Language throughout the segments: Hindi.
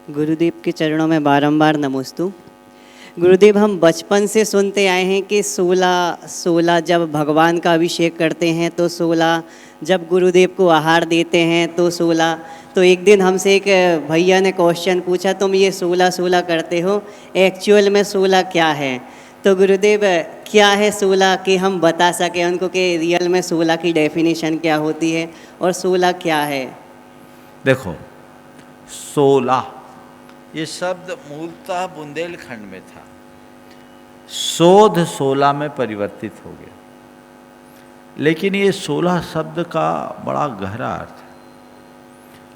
गुरुदेव के चरणों में बारंबार नमोस्तु। गुरुदेव, हम बचपन से सुनते आए हैं कि 16 जब भगवान का अभिषेक करते हैं तो 16, जब गुरुदेव को आहार देते हैं तो 16। तो एक दिन हमसे एक भैया ने क्वेश्चन पूछा, तुम ये 16 करते हो, एक्चुअल में 16 क्या है? तो गुरुदेव, क्या है 16 कि हम बता सकें उनको कि रियल में 16 की डेफिनेशन क्या होती है और 16 क्या है? देखो, 16 ये शब्द मूलतः बुंदेलखंड में था, शोध 16 में परिवर्तित हो गया। लेकिन ये 16 शब्द का बड़ा गहरा अर्थ है।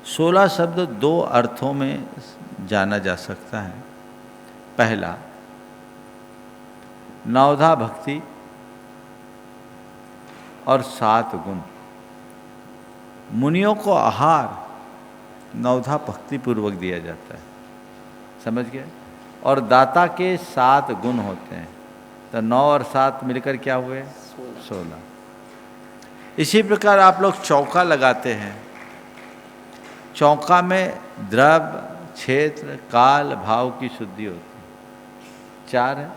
16 शब्द दो अर्थों में जाना जा सकता है। पहला, नवधा भक्ति और 7 गुण। मुनियों को आहार नवधा भक्ति पूर्वक दिया जाता है, समझ गए? और दाता के 7 गुण होते हैं, तो 9 और 7 मिलकर क्या हुए? 16। इसी प्रकार आप लोग चौका लगाते हैं। चौका में द्रव्य, क्षेत्र, काल, भाव की शुद्धि होती है। 4 है।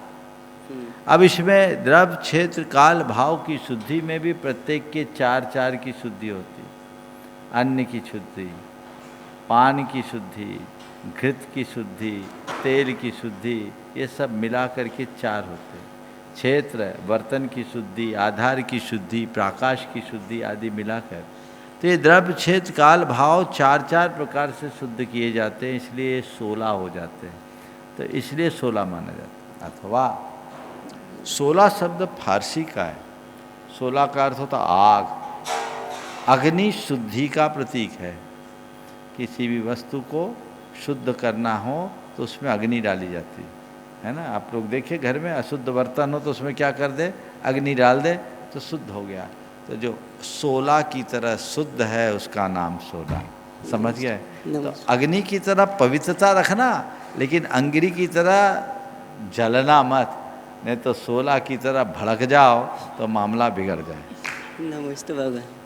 अब इसमें द्रव्य, क्षेत्र, काल, भाव की शुद्धि में भी प्रत्येक के 4 की शुद्धि होती है। अन्न की शुद्धि, पान की शुद्धि, घृत की शुद्धि, तेल की शुद्धि, ये सब मिला करके 4 होते हैं। क्षेत्र, बर्तन की शुद्धि, आधार की शुद्धि, प्रकाश की शुद्धि आदि मिलाकर, तो ये द्रव्य, क्षेत्र, काल, भाव 4 प्रकार से शुद्ध किए जाते हैं, इसलिए 16 हो जाते हैं। तो इसलिए 16 माना जाता है। अथवा 16 शब्द फारसी का है। 16 का अर्थ होता आग, अग्नि शुद्धि का प्रतीक है। किसी भी वस्तु को शुद्ध करना हो तो उसमें अग्नि डाली जाती है ना। आप लोग देखिए, घर में अशुद्ध बर्तन हो तो उसमें क्या कर दे? अग्नि डाल दे तो शुद्ध हो गया। तो जो 16 की तरह शुद्ध है उसका नाम 16, समझ गए? तो अग्नि की तरह पवित्रता रखना, लेकिन अंगिरी की तरह जलना मत, नहीं तो 16 की तरह भड़क जाओ तो मामला बिगड़ जाए। नमस्ते भगवान।